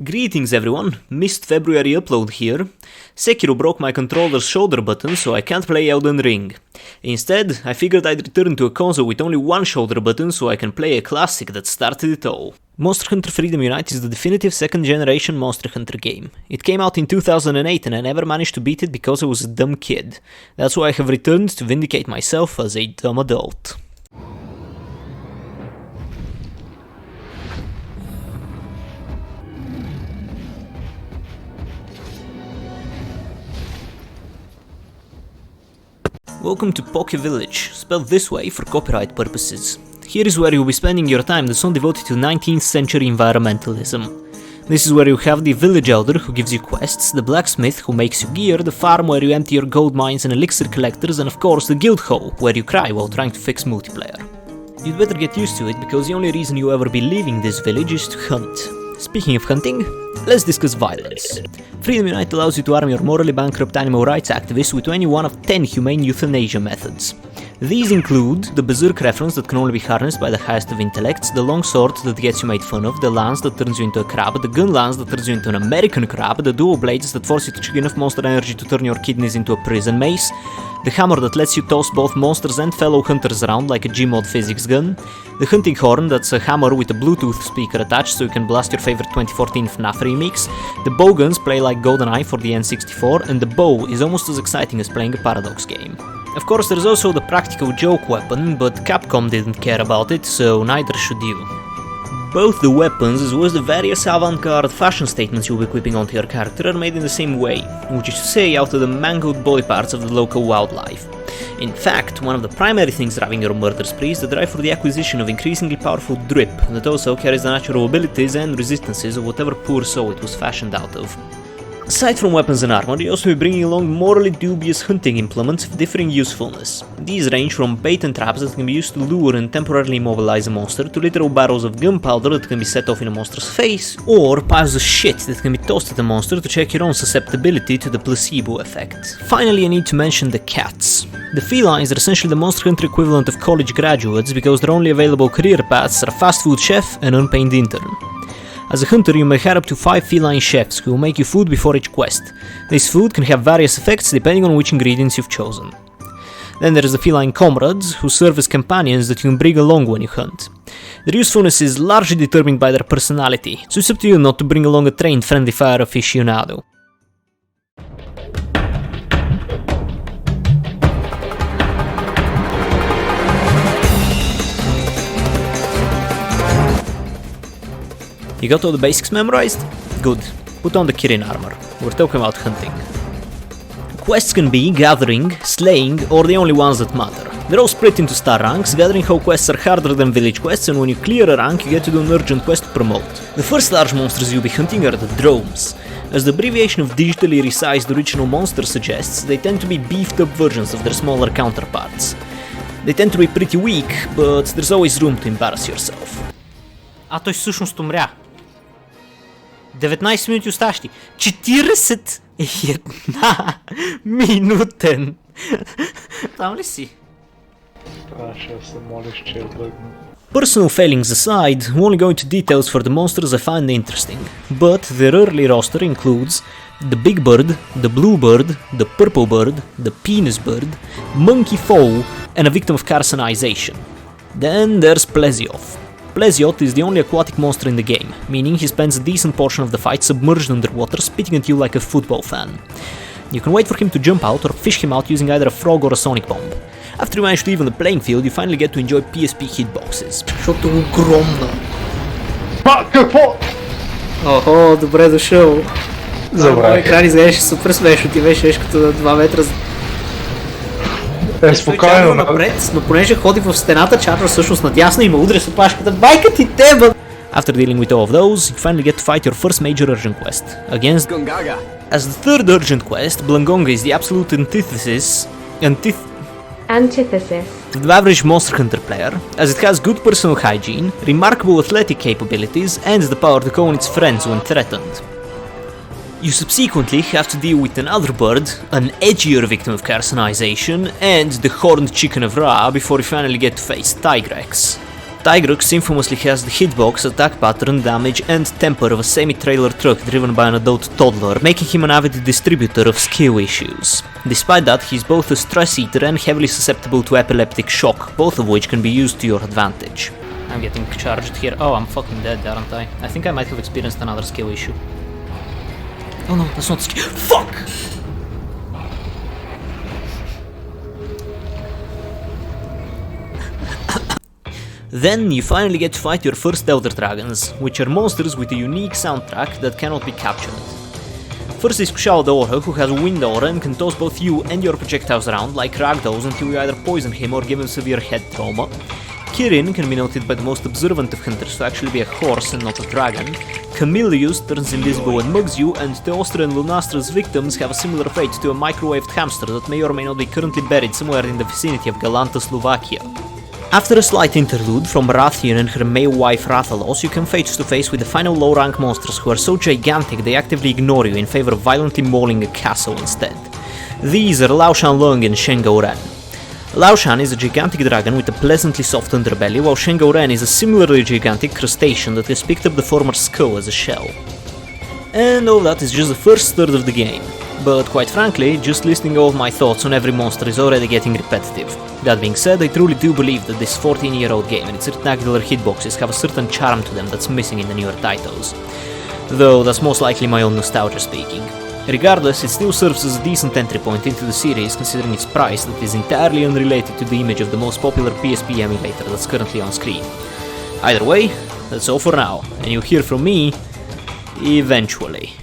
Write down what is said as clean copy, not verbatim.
Greetings everyone, missed February upload here. Sekiro broke my controller's shoulder button, so I can't play Elden Ring. Instead, I figured I'd return to a console with only one shoulder button so I can play a classic that started it all. Monster Hunter Freedom Unite is the definitive second generation Monster Hunter game. It came out in 2008 and I never managed to beat it because I was a dumb kid. That's why I have returned to vindicate myself as a dumb adult. Welcome to Pokke Village, spelled this way for copyright purposes. Here is where you'll be spending your time that's not devoted to 19th century environmentalism. This is where you have the village elder who gives you quests, the blacksmith who makes you gear, the farm where you empty your gold mines and elixir collectors, and of course the guild hall, where you cry while trying to fix multiplayer. You'd better get used to it, because the only reason you'll ever be leaving this village is to hunt. Speaking of hunting, let's discuss violence. Freedom Unite allows you to arm your morally bankrupt animal rights activists with any one of 10 humane euthanasia methods. These include the berserk reference that can only be harnessed by the highest of intellects, the long sword that gets you made fun of, the lance that turns you into a crab, the gun lance that turns you into an American crab, the dual blades that force you to chug enough monster energy to turn your kidneys into a prison mace, the hammer that lets you toss both monsters and fellow hunters around like a Gmod physics gun, the hunting horn that's a hammer with a Bluetooth speaker attached so you can blast your favorite 2014 FNAF remix, the bowguns play like GoldenEye for the N64, and the bow is almost as exciting as playing a Paradox game. Of course, there's also the practical joke weapon, but Capcom didn't care about it, so neither should you. Both the weapons, as well as the various avant-garde fashion statements you'll be equipping onto your character, are made in the same way, which is to say, out of the mangled body parts of the local wildlife. In fact, one of the primary things driving your murder spree is the drive for the acquisition of increasingly powerful drip, that also carries the natural abilities and resistances of whatever poor soul it was fashioned out of. Aside from weapons and armor, you also be bringing along morally dubious hunting implements of differing usefulness. These range from bait and traps that can be used to lure and temporarily immobilize a monster, to literal barrels of gunpowder that can be set off in a monster's face, or piles of shit that can be tossed at a monster to check your own susceptibility to the placebo effect. Finally, I need to mention the cats. The felines are essentially the Monster Hunter equivalent of college graduates because their only available career paths are fast food chef and unpaid intern. As a hunter, you may hire up to 5 feline chefs who will make you food before each quest. This food can have various effects depending on which ingredients you've chosen. Then there is the feline comrades, who serve as companions that you can bring along when you hunt. Their usefulness is largely determined by their personality, so it's up to you not to bring along a trained friendly fire aficionado. You got all the basics memorized? Good. Put on the Kirin armor. We're talking about hunting. Quests can be gathering, slaying, or the only ones that matter. They're all split into star ranks. Gathering Hall quests are harder than village quests, and when you clear a rank, you get to do an urgent quest to promote. The first large monsters you'll be hunting are the drones. As the abbreviation of digitally resized original monster suggests, they tend to be beefed up versions of their smaller counterparts. They tend to be pretty weak, but there's always room to embarrass yourself. А той всъщност умря. 19 минути оставащи. 41 минутен. Там ли си? Ще се молиш, че отлъгна. Personal failings aside, we won't go into details for the monsters I find interesting, but their early roster includes the big bird, the blue bird, the purple bird, the penis bird, monkey foal, and a victim of carcinization. Then there's Plesioth. Plesioth is the only aquatic monster in the game, meaning he spends a decent portion of the fight submerged underwater, spitting at you like a football fan. You can wait for him to jump out or fish him out using either a frog or a sonic bomb. After you manage to even the playing field, you finally get to enjoy PSP hitboxes. Защото е огромна. Какво? Охо, добре дошъл. Забравих. Екран изглеждаше супер смешно, ти беше като на 2 метра. Спокойно. Напред, но понеже ходи в стената, чарва всъщност надясно и ме удря с опашката. Байка ти теба! After dealing with all of those, you finally get to fight your first major urgent quest, against Gongaga. As the third urgent quest, Blungonga is the absolute antithesis of the average Monster Hunter player, as it has good personal hygiene, remarkable athletic capabilities, and the power to call on its friends when threatened. You subsequently have to deal with another bird, an edgier victim of carcinization, and the horned chicken of Ra before you finally get to face Tigrex. Tigrux infamously has the hitbox, attack pattern, damage and temper of a semi-trailer truck driven by an adult toddler, making him an avid distributor of skill issues. Despite that, he's both a stress eater and heavily susceptible to epileptic shock, both of which can be used to your advantage. I'm getting charged here. Oh, I'm fucking dead, aren't I? I think I might have experienced another skill issue. Oh no, that's not skill. Fuck! Then you finally get to fight your first Elder Dragons, which are monsters with a unique soundtrack that cannot be captured. First is Kushal the Aura, who has wind aura and can toss both you and your projectiles around like ragdolls until you either poison him or give him severe head trauma. Kirin can be noted by the most observant of hunters to actually be a horse and not a dragon. Chameleos turns invisible and mugs you, and Teostra and Lunastra's victims have a similar fate to a microwaved hamster that may or may not be currently buried somewhere in the vicinity of Galanta, Slovakia. After a slight interlude from Rathian and her male wife Rathalos, you come face to face with the final low-rank monsters who are so gigantic they actively ignore you in favor of violently mauling a castle instead. These are Laoshan Lung and Shengo Ren. Laoshan is a gigantic dragon with a pleasantly soft underbelly, while Shengo Ren is a similarly gigantic crustacean that has picked up the former skull as a shell. And all that is just the first third of the game. But quite frankly, just listing all of my thoughts on every monster is already getting repetitive. That being said, I truly do believe that this 14-year-old game and its rectangular hitboxes have a certain charm to them that's missing in the newer titles. Though that's most likely my own nostalgia speaking. Regardless, it still serves as a decent entry point into the series considering its price that is entirely unrelated to the image of the most popular PSP emulator that's currently on screen. Either way, that's all for now, and you'll hear from me eventually.